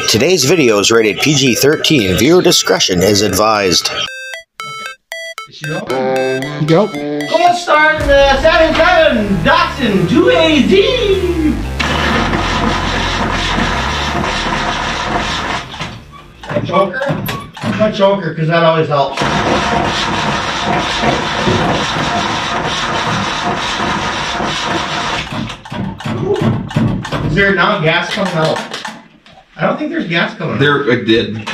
Today's video is rated PG-13. Viewer discretion is advised. Yep. Gold star in the 77 Datsun 2AZ. Choker? Not choker, because that always helps. Is there now gas coming out? I don't think there's gas coming out. There, it did.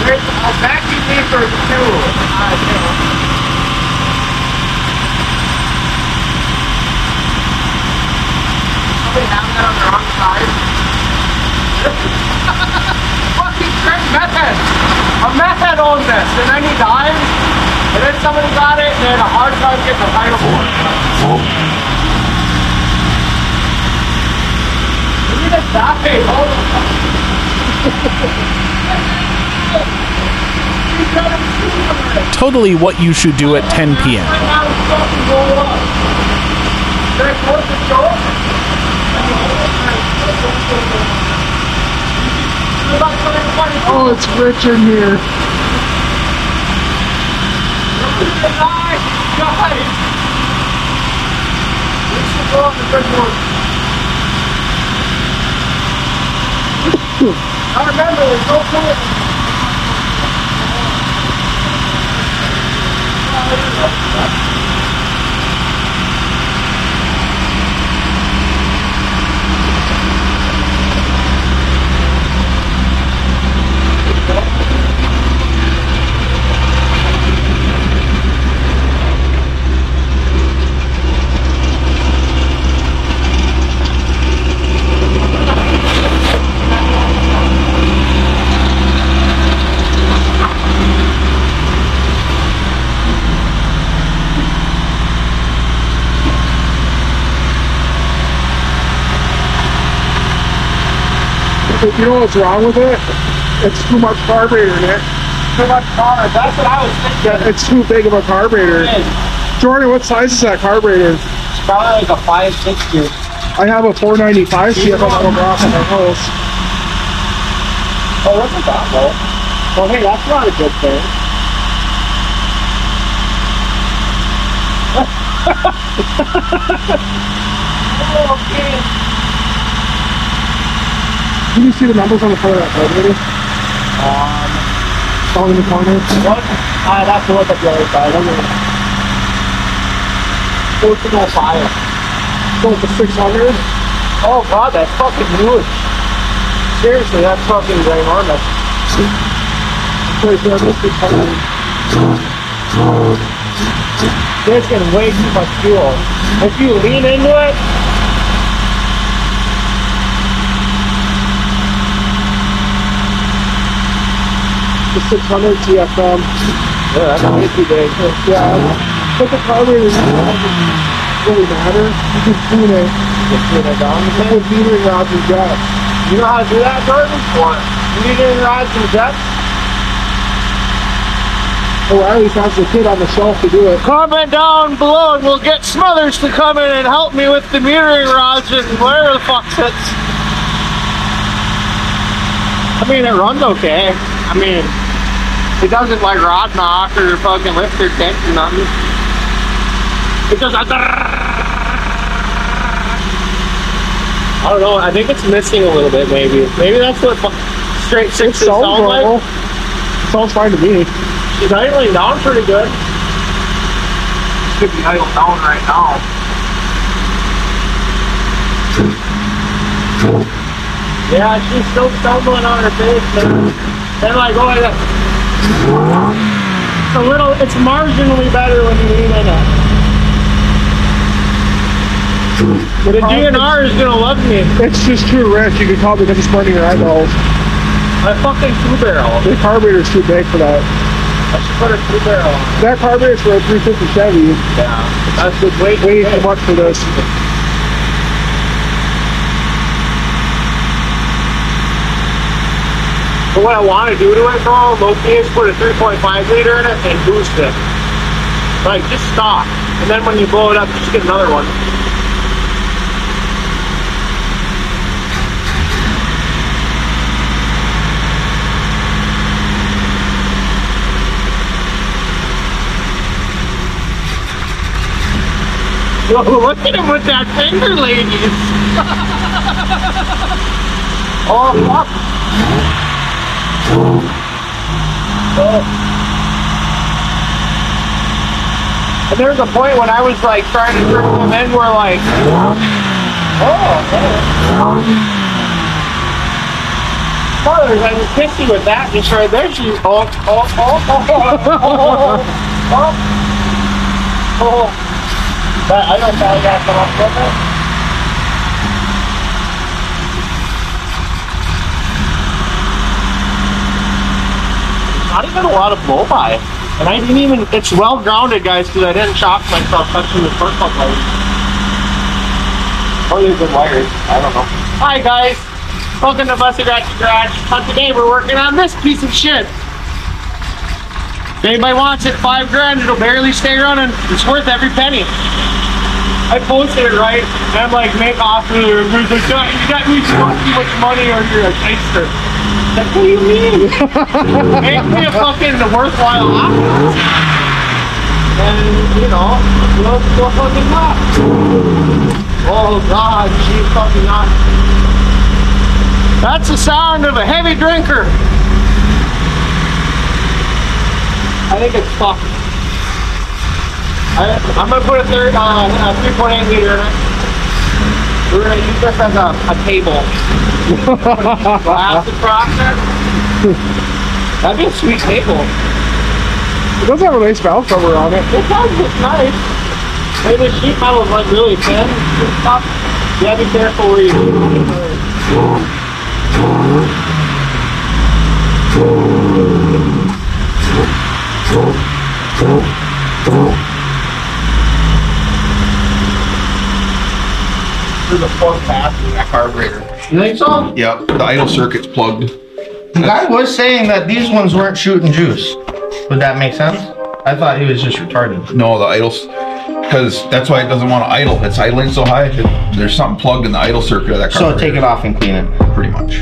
There's a vacuum leaker too. Somebody have that on the wrong side? Fucking Craig Method! A method owned this, and then he died, and then somebody got it, and they had a hard time getting the title for it. We need to die, hold on. Totally what you should do at 10 p.m. Oh, it's rich in here. I remember, there's no point. You know what's wrong with it? It's too much carburetor in it. Too much car, that's what I was thinking. It's too big of a carburetor. Jordan, what size is that carburetor? It's probably like a 560. I have a 495 CFM that'll go off in my house. Oh, that's not that low. Well, hey, that's not a good thing. Oh, okay. Can you see the numbers on the front of that carburetor? Down in the corner? What? I'd have to look at the other side. I'm gonna... 1405. So it's a 600? Oh god, that's fucking huge. Seriously, that's fucking ginormous. Wait, so that's 600. It's getting way too much fuel. If you lean into it, the 600 TFM. yeah, that's way too big. Yeah, but the carburetor doesn't really matter. You can tune it. Just tune it down. With metering rods and jets. You know how to do that, Jordan? What? Metering rods and jets? O'Reilly's has the kid on the shelf to do it. Comment down below and we'll get Smothers to come in and help me with the metering rods and whatever the fuck sits. I mean, it runs okay. I mean, it doesn't like rod knock or fucking lift or kick or nothing. It does like I don't know, I think it's missing a little bit maybe. Maybe that's what straight sixes sound like. Sounds fine to me. She's idling down pretty good. should be idle down right now. Yeah, she's still stumbling on her face, man. And like, oh, it's marginally better when you lean in it. The GNR is gonna love me. It's just too rich. You can tell because it's burning your eyeballs. My fucking 2-barrel. The carburetor's too big for that. I should put a 2-barrel on. That carburetor's for a 350 Chevy. Yeah, that's just way too much for this. But what I want to do to it, though, Loki, is put a 3.5 liter in it and boost it. Like, just stop. And then when you blow it up, just get another one. Whoa, look at him with that finger, ladies. Oh, fuck. Oh. And there's a point when I was like trying to turn them in where like, Mothers, I was pissy with that just right there. She's But I don't know that come up with it. Not even a lot of blow by. And I didn't even, it's well grounded, guys, because I didn't shock myself touching the first one light. Or they've been wired. I don't know. Hi, guys. Welcome to Busted Ratchet Garage. But today we're working on this piece of shit. If anybody wants it, $5 grand, it'll barely stay running. It's worth every penny. I posted it right, and I'm like, make off with it. Like, you got me too much money or you're a gangster. Like, what do you mean? Make me a fucking worthwhile option. And, you know, we'll fucking not. Oh God, she's fucking not. That's the sound of a heavy drinker. I think it's fucked. I'm going to put a 3.8 liter in it. We're going to use this as a table. Glass across it. That'd be a sweet table. It does have a nice valve cover on it. It does, it's nice. Maybe the sheet metal is like really thin. It's tough. You gotta be careful where you There's a plug pass in that carburetor. You think so? Yep, the idle circuit's plugged. The guy was saying that these ones weren't shooting juice. Would that make sense? I thought he was just retarded. No, the idle's, because that's why it doesn't want to idle. It's idling so high, there's something plugged in the idle circuit of that carburetor. So take it off and clean it. Pretty much.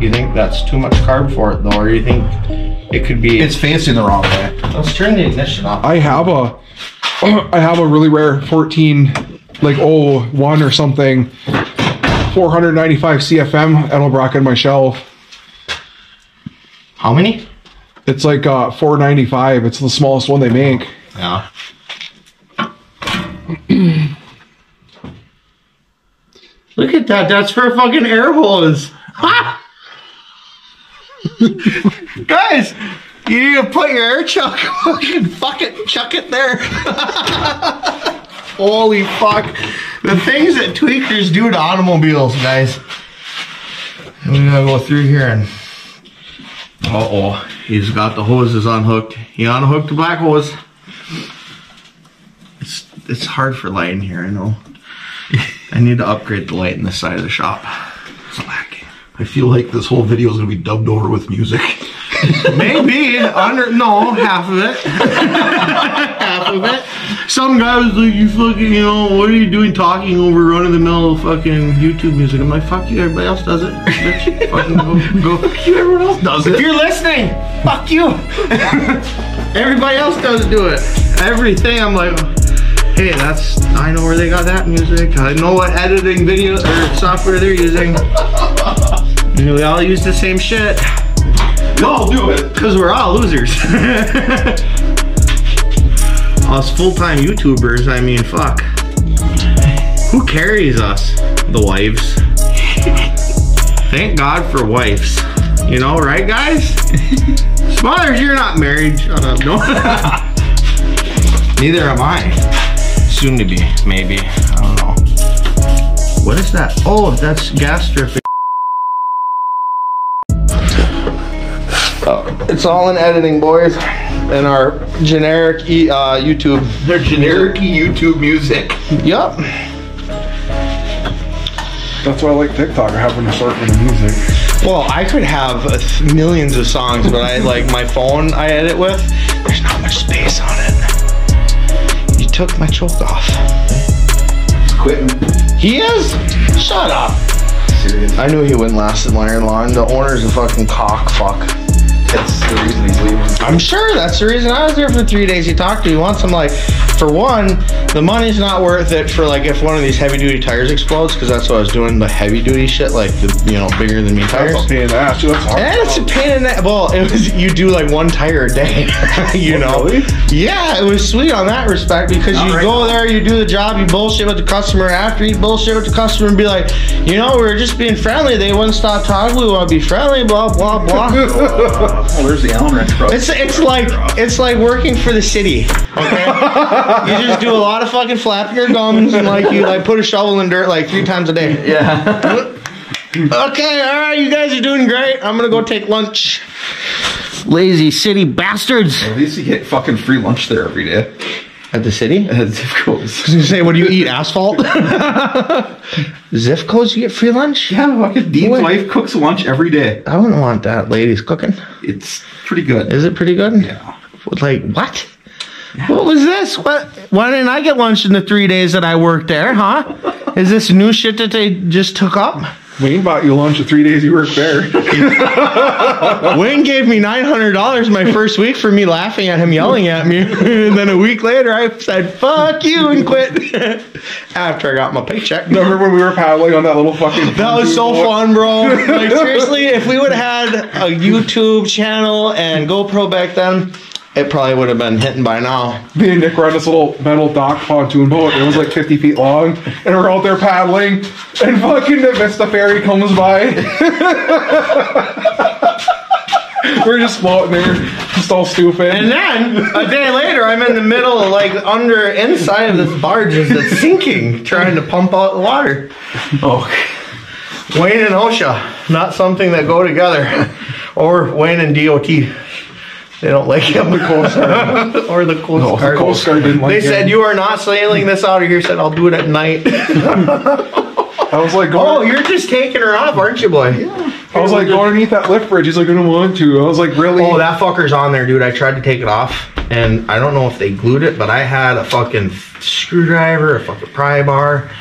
You think that's too much carb for it though, or you think it could be... It's facing the wrong way. Let's turn the ignition off. I have a really rare 14, like 01 or something, 495 CFM Edelbrock in my shelf. How many? It's like 495. It's the smallest one they make. Yeah. Look at that. That's for a fucking air hose. Guys, you need to put your air chuck. Fucking chuck it there. Holy fuck. The things that tweakers do to automobiles, guys. And we're gonna go through here and... Uh-oh. He's got the hoses unhooked. He unhooked the black hose. It's hard for light in here, I know. I need to upgrade the light in this side of the shop. It's lacking. I feel like this whole video is going to be dubbed over with music. Maybe. No, half of it. Half of it. Some guy was like, you fucking, you know, what are you doing talking over run-of-the-mill fucking YouTube music? I'm like, fuck you, everybody else does it. Bitch, fucking go. Fuck you, everyone else does it. If you're listening, fuck you. Everybody else does do it. Everything, I'm like, hey, I know where they got that music. I know what editing video or software they're using. We all use the same shit. We all do it. Because we're all losers. Us full-time YouTubers, I mean, fuck. Who carries us? The wives. Thank God for wives. You know, right, guys? Smothers, you're not married. Shut up. No. Neither am I. Soon to be, maybe. I don't know. What is that? Oh, that's gas dripping. It's all in editing, boys. And our generic YouTube. They're generic YouTube music. Yup. That's why I like TikTok. I have an assortment of music. Well, I could have millions of songs, but I like my phone I edit with. There's not much space on it. You took my choke off. Quitting. He is? Shut up. Serious. I knew he wouldn't last in Iron Lawn. The owner's a fucking cock fuck. That's the reason he's leaving. I'm sure that's the reason I was there for 3 days. He talked to me. He wants some, like, for one, the money's not worth it for, like, if one of these heavy duty tires explodes, because that's what I was doing, the heavy duty shit, like, the, you know, bigger than me tires. That's a pain in the ass, dude. That's hard. And it's a pain in the, well, it was, you do like one tire a day, you know? Really? Yeah, it was sweet on that respect, because you go there, you do the job, you bullshit with the customer, after you bullshit with the customer and be like, you know, we were just being friendly, they wouldn't stop talking, we want to be friendly, blah, blah, blah. Oh, there's the Allen wrench, bro. It's like working for the city, okay? You just do a lot of fucking flapping your gums and like you like put a shovel in dirt like 3 times a day. Yeah. Okay, all right, you guys are doing great. I'm gonna go take lunch. Lazy city bastards. At least you get fucking free lunch there every day. At the city? At Zifco's. I was gonna say, what do you eat, asphalt? Zifco's, you get free lunch? Yeah, fucking Dean's wife cooks lunch every day. I wouldn't want that ladies cooking. It's pretty good. Is it pretty good? Yeah. Like, what? Yeah. What was this? What? Why didn't I get lunch in the 3 days that I worked there, huh? Is this new shit that they just took up? Wayne bought you lunch the 3 days you worked there. Wayne gave me $900 my first week for me laughing at him yelling at me. And then a week later, I said, fuck you, and quit. After I got my paycheck. Remember when we were paddling on that little fucking... That was so fun, bro. Like, seriously, if we would have had a YouTube channel and GoPro back then, it probably would have been hitting by now. Me and Nick were on this little metal dock pontoon boat. It was like 50 feet long. And we're out there paddling. And fucking the Vista Ferry comes by. We're just floating there. Just all stupid. And then, a day later, I'm in the middle, like, inside of this barge that's sinking, trying to pump out the water. Oh. Wayne and OSHA, not something that go together. Or Wayne and DOT. They don't like him, the Coast Guard. Or the Coast Guard. The Coast Guard didn't like They said, you are not sailing this out of here. Said, I'll do it at night. I was like, oh, you're just taking her off, aren't you, boy? Yeah. I was like, go underneath that lift bridge. He's like, I don't want to. I was like, really? Oh, that fucker's on there, dude. I tried to take it off, and I don't know if they glued it, but I had a fucking screwdriver, a fucking pry bar.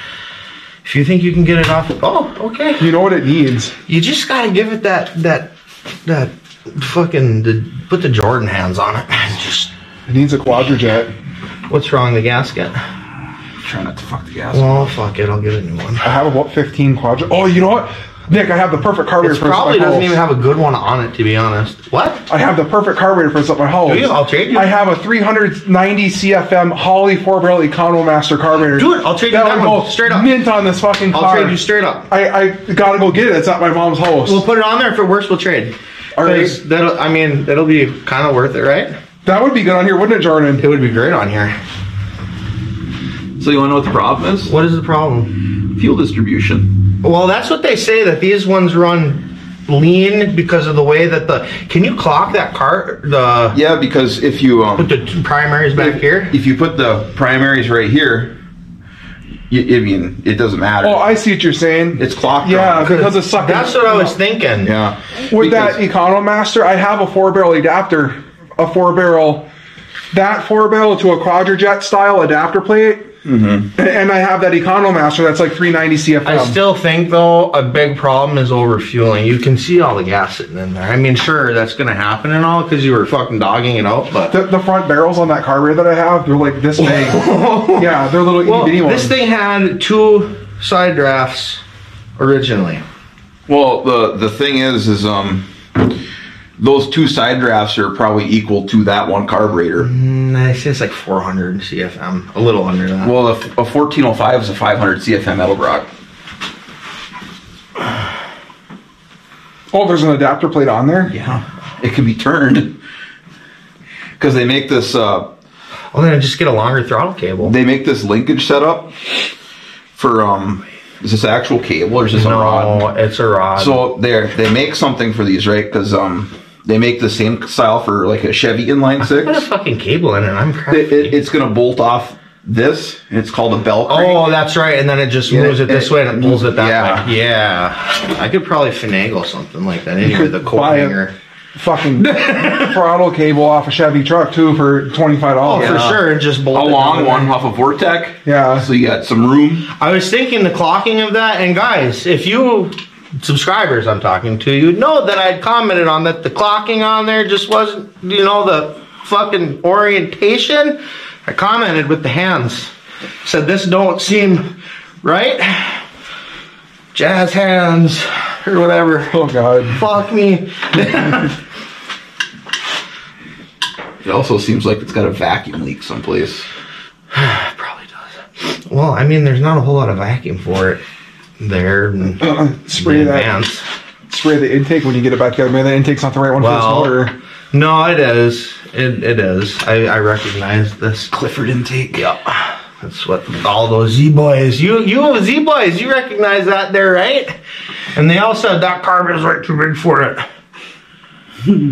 If you think you can get it off, oh, okay. You know what it needs? You just gotta give it that fucking, put the Jordan hands on it. It needs a quadrijet. What's wrong, the gasket? Try not to fuck the gas. Well, fuck it, I'll get a new one. I have about 15 quadrijet. Oh, you know what? Nick, I have the perfect carburetor It probably doesn't even have a good one on it, to be honest. What? I have the perfect carburetor for this at my house. Do you? I'll trade you. I have a 390 CFM Holley 4-barrel Economaster carburetor. Dude, I'll trade you that one. Straight up. Mint on this fucking car. I'll trade you straight up. I gotta go get it. It's at my mom's house. We'll put it on there. If it works, we'll trade. Because that'll be kind of worth it, right? That would be good on here, wouldn't it, Jordan? It would be great on here. So you want to know what the problem is? What is the problem? Fuel distribution. Well, that's what they say, that these ones run lean because of the way that can you clock that car? Yeah, because if you put the primaries back here? If you put the primaries right here, I mean, it doesn't matter. Oh, I see what you're saying. It's clocked. Yeah, because it's sucking. That's what I was thinking. Yeah. With that Economaster, I have a 4-barrel adapter, that 4-barrel to a quadrijet style adapter plate. Mm-hmm. And I have that Economaster that's like 390 CFM. I still think, though, a big problem is overfueling. You can see all the gas sitting in there. I mean, sure, that's going to happen and all because you were fucking dogging it out, but... The front barrels on that carburetor that I have, they're like this big. Yeah, they're little itty-bitty ones. This thing had 2 side drafts originally. Well, the thing is those 2 side drafts are probably equal to that one carburetor. I say it's like 400 CFM, a little under that. Well, a 1405 is a 500 CFM Edelbrock. Oh, there's an adapter plate on there? Yeah, it can be turned. Because they make this... well, then I just get a longer throttle cable. They make this linkage setup for... is this actual cable or is this a rod? No, it's a rod. So they make something for these, right? Because they make the same style for like a Chevy inline 6. Put a fucking cable in it. I'm crafty. It's going to bolt off this. And it's called a bell crank. Oh, that's right. And then it just moves it this way and it pulls it that way. Yeah. I could probably finagle something like that. Anyway, the core hanger. Fucking throttle cable off a Chevy truck too for $25. Oh, for sure. And just bolt a it long one off of Vortec. Yeah. So you got some room. I was thinking the clocking of that. And guys, if you... subscribers I'm talking to, you know that I'd commented on that the clocking on there just wasn't, you know, the fucking orientation. I commented with the hands, said this don't seem right. Jazz hands or whatever. Oh god. Fuck me. It also seems like it's got a vacuum leak someplace. Probably does. Well, I mean, there's not a whole lot of vacuum for it there. Spray that. Spray the intake when you get it back together. Maybe the intake's not the right one for this motor. No, it is. It is. I recognize this. Clifford intake. Yeah. That's what all those Z-boys. You Z-boys, you recognize that there, right? And they all said that carburetor's right too big for it.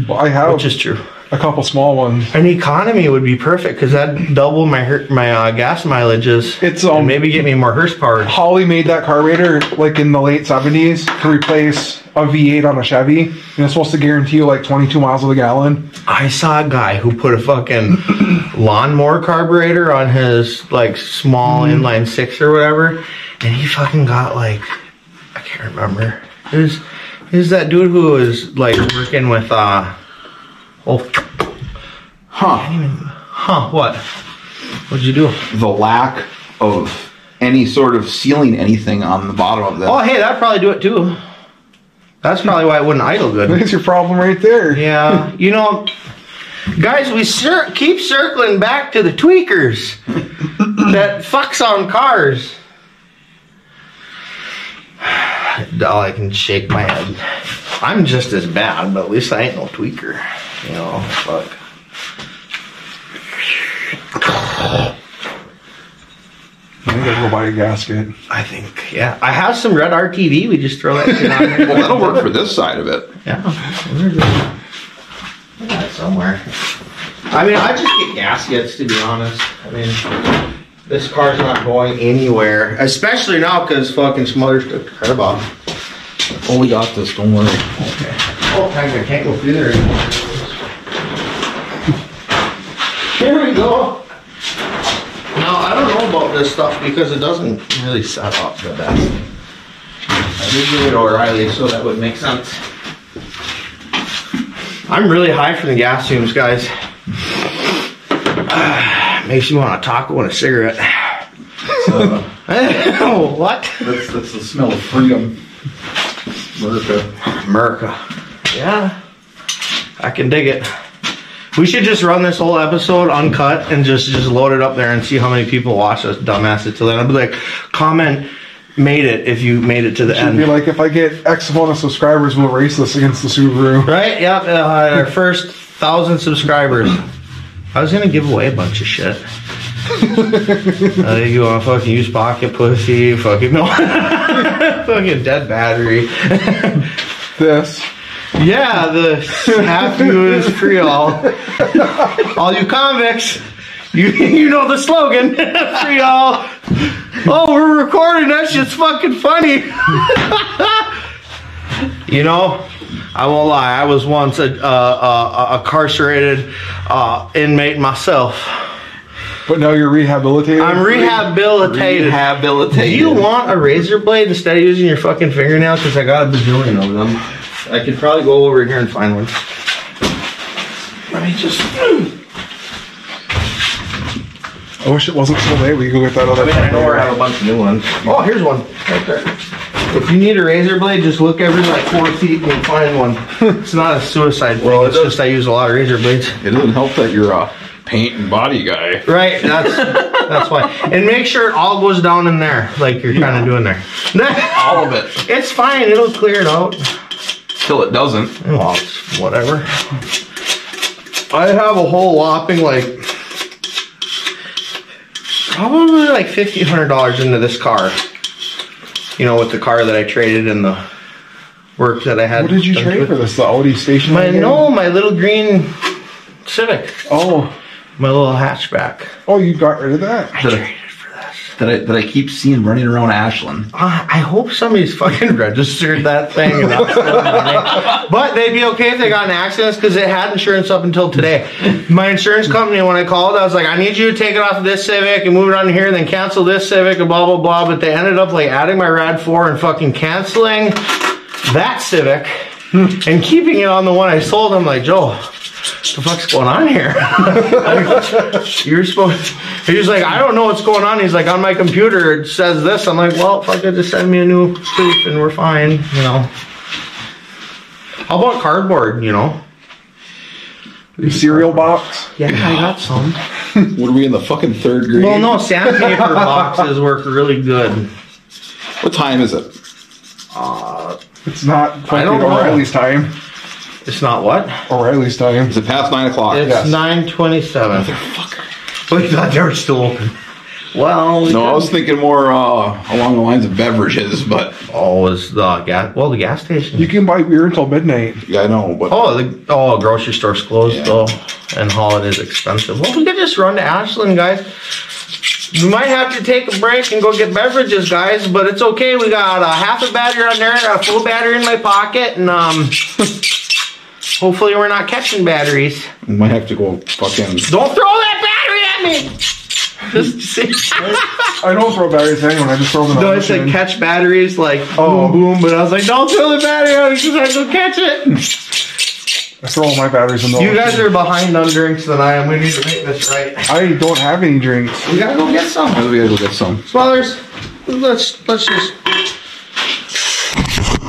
Well, I have. Which is true. A couple small ones. An economy would be perfect because that'd double my gas mileages. It's and maybe get me more horsepower. Holly made that carburetor like in the late 70s to replace a V8 on a Chevy, and it's supposed to guarantee you like 22 miles to the gallon. I saw a guy who put a fucking lawnmower carburetor on his like small inline 6 or whatever, and he fucking got like, I can't remember. It was that dude who was like working with what? What'd you do? The lack of any sort of sealing anything on the bottom of that. Oh, hey, that'd probably do it too. That's probably why it wouldn't idle good. That's your problem right there. Yeah, you know, guys, we keep circling back to the tweakers that fucks on cars. All I can shake my head. I'm just as bad, but at least I ain't no tweaker. You know, fuck. I gotta go buy a gasket. I think, yeah. I have some red RTV. We just throw that shit on there. Well, that'll work for this side of it. Yeah. I got it somewhere. I mean, I just get gaskets, to be honest. I mean, this car's not going anywhere. Especially now, because fucking Smothers took the curb off. Oh, we got this. Don't worry. Okay. Oh, I can't go through there anymore. Here we go. Now, I don't know about this stuff because it doesn't really set up the best. I did give it to O'Reilly, so that would make sense. I'm really high from the gas fumes, guys. Makes you want a taco and a cigarette. What? That's the smell of freedom. America. Yeah. I can dig it. We should just run this whole episode uncut and just load it up there and see how many people watch us dumbasses till then. I'll be like, comment, made it if you made it to the end. Be like, if I get X amount of subscribers, we'll race this against the Subaru. Right? Yep. Our first 1,000 subscribers. I was gonna give away a bunch of shit. You want to fucking use pocket pussy? Fucking no. Fucking dead battery. This. Yeah, the half you is free all. All you convicts, you know the slogan, free all. Oh, we're recording, that shit's fucking funny. You know, I won't lie, I was once a incarcerated inmate myself. But now you're rehabilitated? I'm rehabilitated. Do you want a razor blade instead of using your fucking fingernails? Because I got a bazillion of them. I could probably go over here and find one. Let me just... I wish it wasn't so late. We could go get that other... I know where I have a bunch of new ones. Oh, here's one. Right there. If you need a razor blade, just look every like 4 feet and you'll find one. It's not a suicide thing. It's just I use a lot of razor blades. It doesn't help that you're a paint and body guy. Right, that's why. And make sure it all goes down in there, like you're kind of doing there. All of it. It's fine, it'll clear it out. Till it doesn't. Well, it's whatever. I have a whole whopping like probably like $1,500 into this car. You know, with the car that I traded and the work that I had. What did you trade for this? The Audi station? My little green Civic. Oh. My little hatchback. Oh, you got rid of that? I traded for this. That I keep seeing running around Ashland. I hope somebody's fucking registered that thing. And but they'd be okay if they got in accidents because it had insurance up until today. My insurance company, when I called, I was like, I need you to take it off of this Civic and move it on here and then cancel this Civic and blah, blah, blah. But they ended up like adding my RAV4 and fucking canceling that Civic and keeping it on the one I sold. I'm like, Joe, what the fuck's going on here? You're supposed. He's like, I don't know what's going on. He's like, on my computer it says this. I'm like, well, fuck it, just send me a new proof and we're fine, you know. How about cardboard, you know? Cereal box? Yeah, I got some. What are we in the fucking 3rd grade? Well, no, sandpaper boxes work really good. What time is it? It's not I don't know. O'Reilly's time. It's not what? O'Reilly's time. Is it past 9 o'clock? It's Yes. 9:27. Motherfucker. Oh, you thought they were still open? Well, No, I was thinking more along the lines of beverages, but Oh, it's the gas. Well, the gas station. You can buy beer until midnight. yeah, I know. But Grocery store's closed though, and holidays expensive. Well, we could just run to Ashland, guys. We might have to take a break and go get beverages, guys, but it's okay. We got a half a battery on there, a full battery in my pocket, and hopefully we're not catching batteries. we might have to go fucking. Don't throw that battery at me! Just see. I don't throw batteries anyone. I just throw them in No, the it's like machine. catch batteries, like boom, boom, but I was like, don't throw the battery out because I go catch it. I throw all my batteries in the You guys are behind on drinks than I am. We need to make this right. I don't have any drinks. We gotta go get some. We gotta go get some. Smothers, let's just.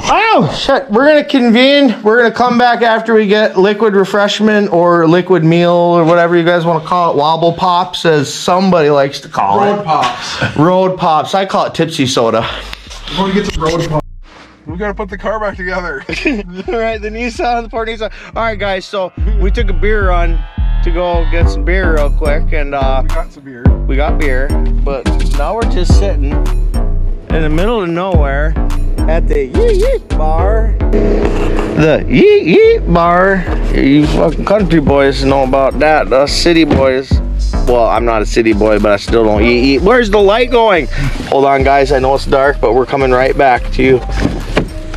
Oh shit! We're gonna convene. We're gonna come back after we get liquid refreshment or liquid meal or whatever you guys want to call it. Wobble pops, as somebody likes to call Road it. pops. Road pops. I call it tipsy soda. We're going to get some road pops. We gotta put the car back together. Right, the Nissan, the Ford Nissan. All right, guys. So we took a beer run to go get some beer real quick, and We got some beer. we got beer, but now we're just sitting in the middle of nowhere at the Yeet Yeet Bar. The Yeet Yeet Bar. You fucking country boys know about that. Us city boys. Well, I'm not a city boy, but I still don't eat. Where's the light going? Hold on, guys. I know it's dark, but we're coming right back to you.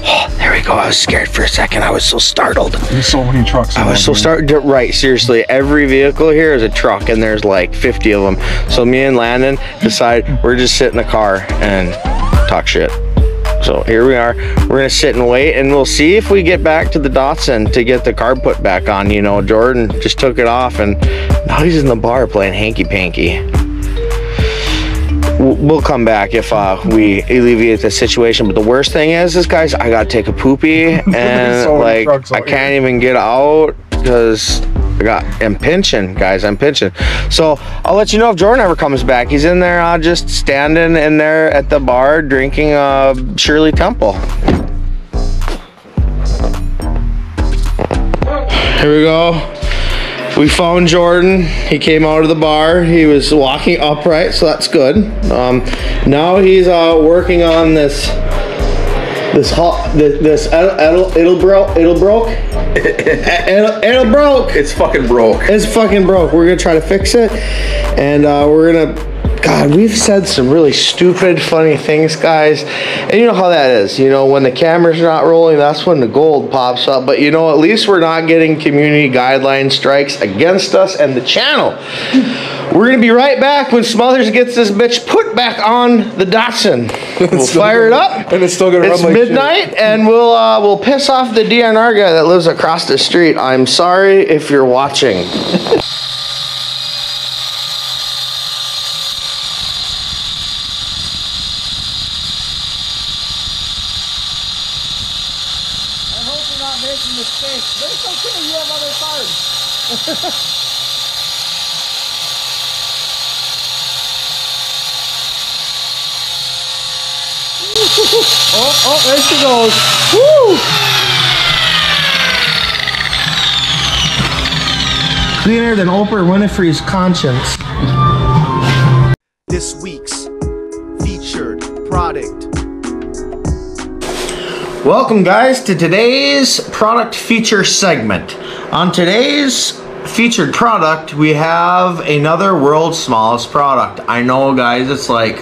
Oh, there we go. I was scared for a second. I was so startled. There's so many trucks. I was so startled. Right, seriously. Every vehicle here is a truck, and there's like 50 of them. So me and Landon decide we're just sit in the car and talk shit. So here we are. We're gonna sit and wait, and we'll see if we get back to the Datsun to get the carb put back on. You know, Jordan just took it off, and now he's in the bar playing hanky panky. We'll come back if we alleviate the situation. But the worst thing is guys, I gotta take a poopy, and So many like trucks out I can't even get out because I'm pinching, guys. I'm pinching. So I'll let you know if Jordan ever comes back. He's in there just standing in there at the bar drinking Shirley Temple. Here we go. We found Jordan. He came out of the bar. He was walking upright, so that's good. Now he's working on this it'll broke. It's fucking broke. It's fucking broke. We're gonna try to fix it, and we're gonna. God, we've said some really stupid, funny things, guys. And you know how that is. You know, when the camera's not rolling, that's when the gold pops up. But you know, at least we're not getting community guideline strikes against us and the channel. We're gonna be right back when Smothers gets this bitch put back on the Datsun. We'll fire it up, and it's still gonna it's run like midnight, shit. and we'll piss off the DNR guy that lives across the street. I'm sorry if you're watching. in the space. But it's okay, you have other cards. Oh, there she goes. Woo! Cleaner than Oprah Winfrey's conscience. This week's featured product. Welcome guys to today's product feature segment. On today's featured product, we have another world's smallest product. I know guys, it's like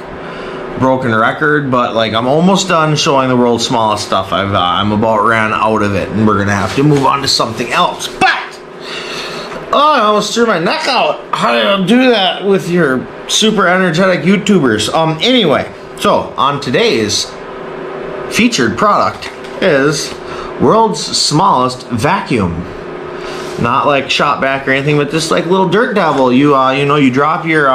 broken record, but like I'm almost done showing the world's smallest stuff. I'm about ran out of it, and we're gonna have to move on to something else. But oh, I almost threw my neck out. How do you do that with your super energetic YouTubers? Anyway, so on today's featured product is world's smallest vacuum. Not like shop vac or anything, but just like little dirt devil. You know, you drop your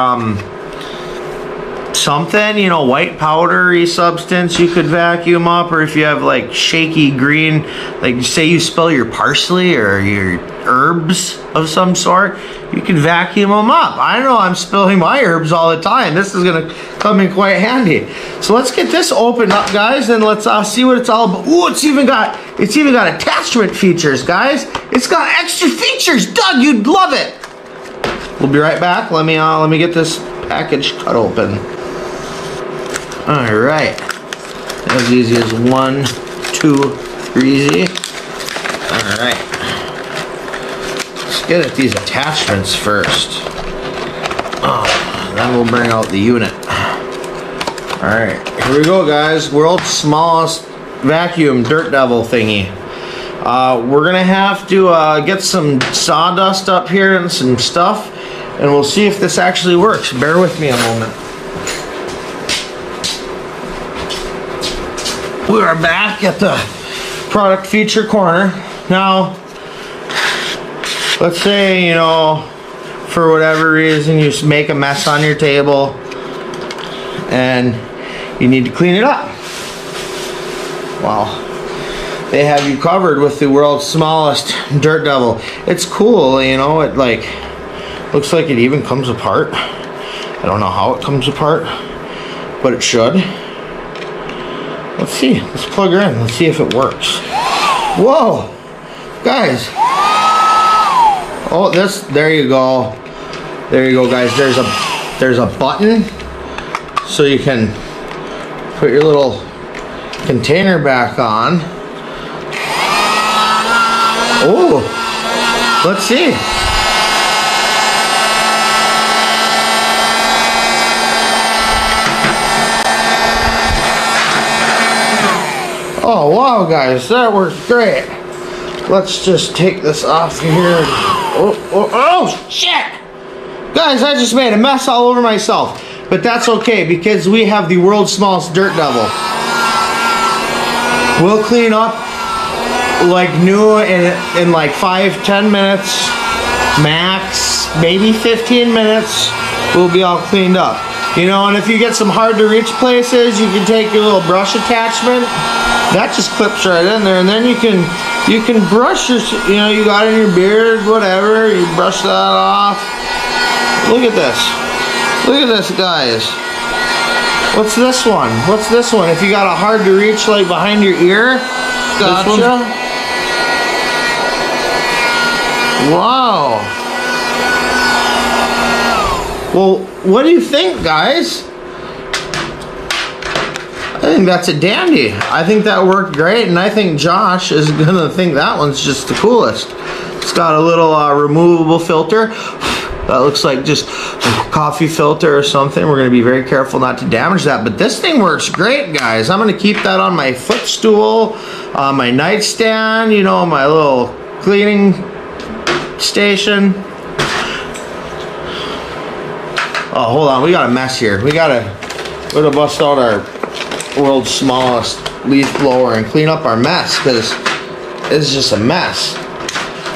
something, you know, white powdery substance you could vacuum up, or if you have like shaky green, like say you spill your parsley or your herbs of some sort, you can vacuum them up. I know I'm spilling my herbs all the time. This is gonna come in quite handy. So let's get this opened up, guys, and let's see what it's all about. Ooh, it's even got attachment features, guys. It's got extra features. Doug, you'd love it. We'll be right back. Let me get this package cut open. All right, as easy as 1, 2, easy. All right, let's get at these attachments first. Oh, then we'll bring out the unit. All right, here we go, guys. World's smallest vacuum dirt devil thingy. We're gonna have to get some sawdust up here and some stuff, and we'll see if this actually works. Bear with me a moment. We are back at the product feature corner. Now, let's say, you know, for whatever reason you make a mess on your table and you need to clean it up. Well, they have you covered with the world's smallest dirt devil. It's cool, you know, it like looks like it even comes apart. I don't know how it comes apart, but it should. Let's see, let's plug her in, let's see if it works. Whoa, guys. Oh, there you go. There you go, guys. There's a button so you can put your little container back on. Oh, let's see. Oh wow, guys, that works great. Let's just take this off here. Oh shit! Guys, I just made a mess all over myself. But that's okay, because we have the world's smallest dirt devil. We'll clean up like new in like 5-10 minutes max, maybe 15 minutes. We'll be all cleaned up. You know, and if you get some hard to reach places, you can take your little brush attachment. That just clips right in there, and then you can brush your, you know, you got it in your beard, whatever, you brush that off. Look at this. Look at this, guys. What's this one? What's this one? If you got a hard to reach, like behind your ear, gotcha. Wow. Well, what do you think, guys? I think that's a dandy. I think that worked great, and I think Josh is gonna think that one's just the coolest. It's got a little removable filter. That looks like just a coffee filter or something. We're gonna be very careful not to damage that, but this thing works great, guys. I'm gonna keep that on my footstool, on my nightstand, you know, my little cleaning station. Oh, hold on, we got a mess here. We're gonna bust out our world's smallest leaf blower and clean up our mess, because it's just a mess.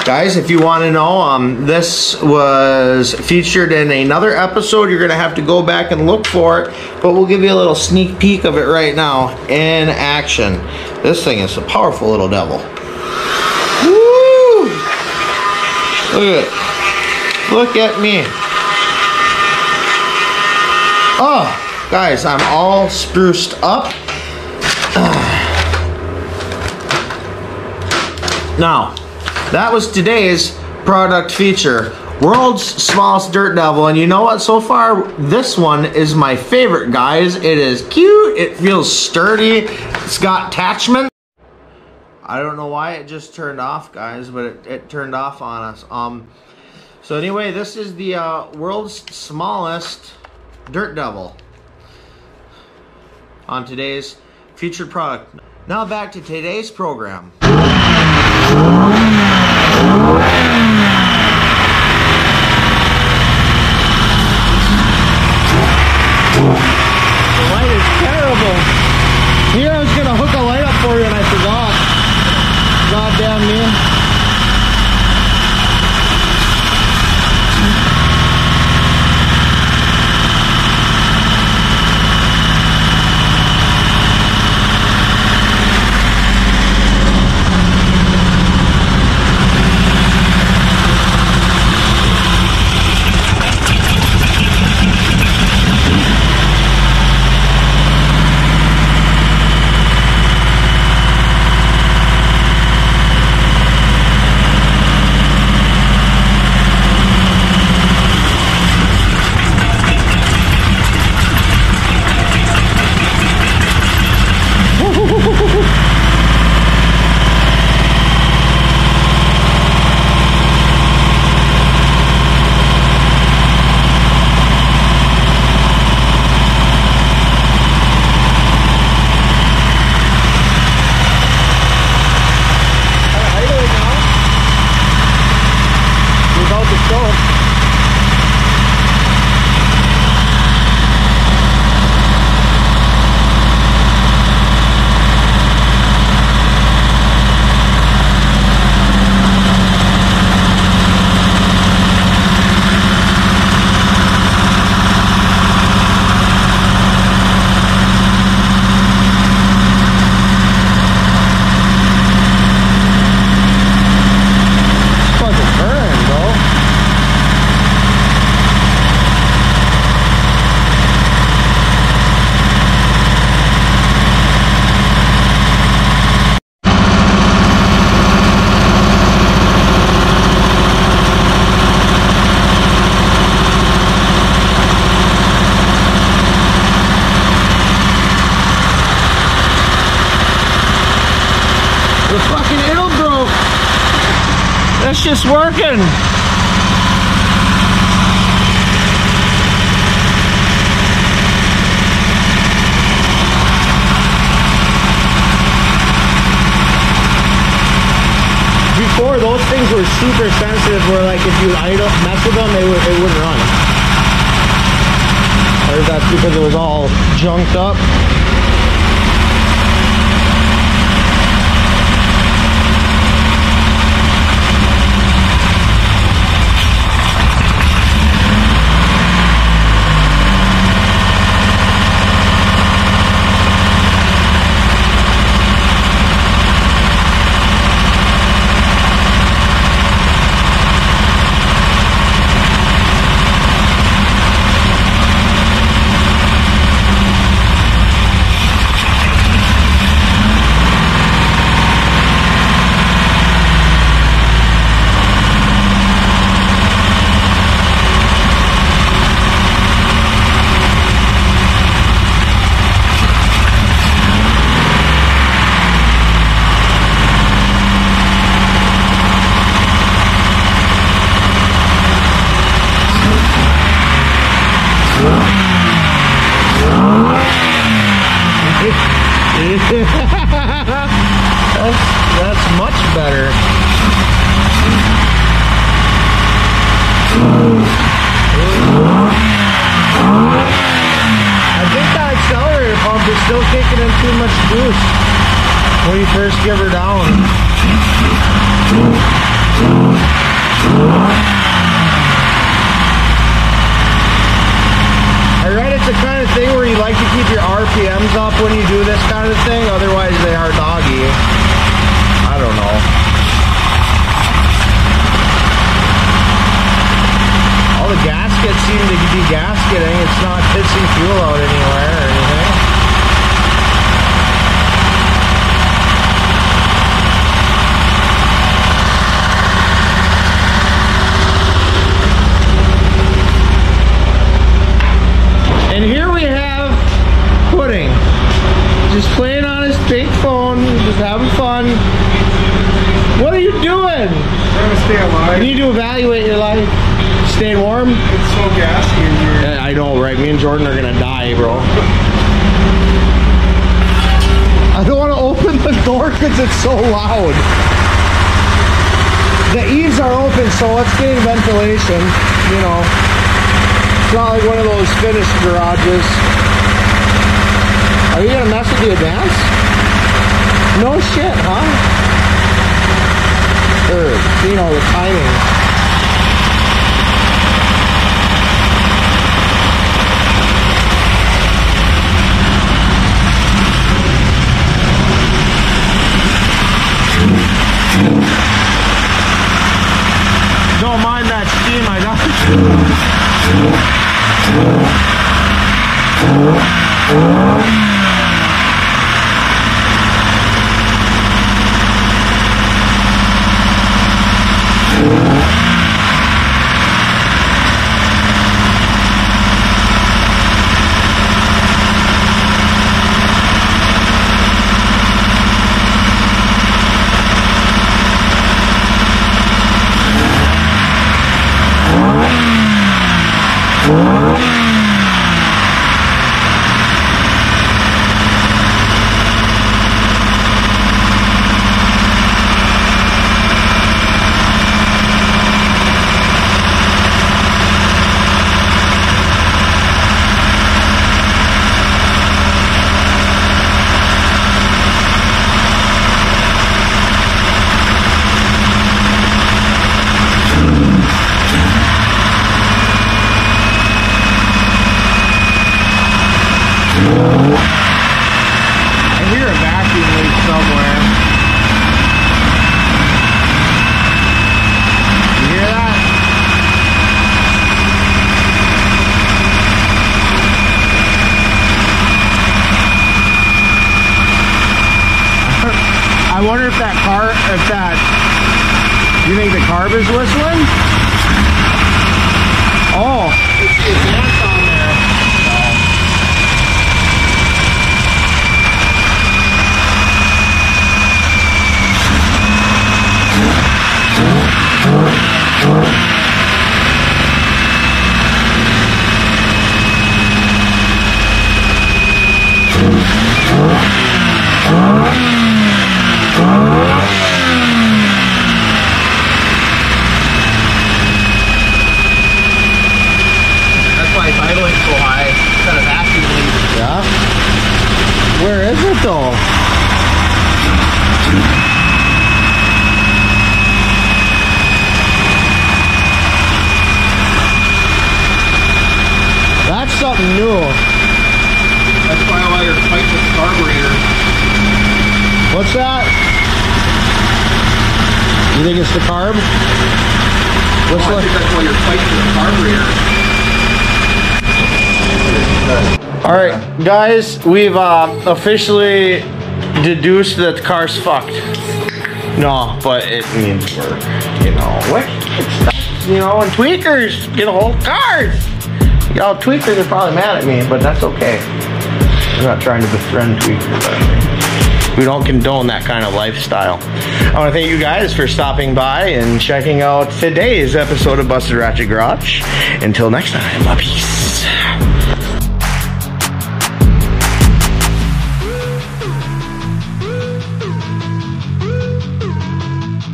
Guys, if you want to know, this was featured in another episode. You're gonna have to go back and look for it, but we'll give you a little sneak peek of it right now in action. This thing is a powerful little devil. Woo! Look at me. Oh, guys, I'm all spruced up. Now, that was today's product feature. World's smallest dirt devil, and you know what? So far, this one is my favorite, guys. It is cute. It feels sturdy. It's got attachment. I don't know why it just turned off, guys, but it turned off on us. So anyway, this is the world's smallest dirt devil on today's featured product. Now back to today's program. The light is terrible. Here I was gonna hook a light up for you and I forgot. Goddamn me. The fucking idle broke. That's just working. Before, those things were super sensitive where like if you mess with them, they wouldn't run. Or that's because it was all junked up. That's much better. I think that accelerator pump is still kicking in too much juice when you first give her down. I read it's the kind of thing where you like to keep your RPMs up when you do this kind of thing, otherwise they are doggy. I don't know. and Jordan are gonna die, bro. I don't want to open the door because it's so loud. The eaves are open, so it's getting ventilation, you know. It's not like one of those finished garages. Are you gonna mess with the advance? No shit, huh? Or, you know, the timing. Don't mind that steam, I don't. I wonder if you think the carb is whistling? Oh, it's the advance on there. Where is it though? That's something new. That's why I you're fighting with the carburetor. What's that? You think it's the carb? I think that's why you're fighting with the carburetor. Alright, guys, we've officially deduced that the car's fucked. No, but it means we're, you know, you know, and tweakers get a hold of cars. Y'all tweakers are probably mad at me, but that's okay. I'm not trying to befriend tweakers. We don't condone that kind of lifestyle. I want to thank you guys for stopping by and checking out today's episode of Busted Ratchet Garage. Until next time, peace.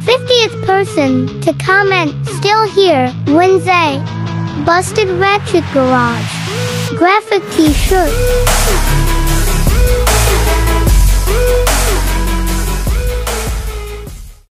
50th person to comment still here Wednesday. Busted Ratchet Garage graphic t-shirt.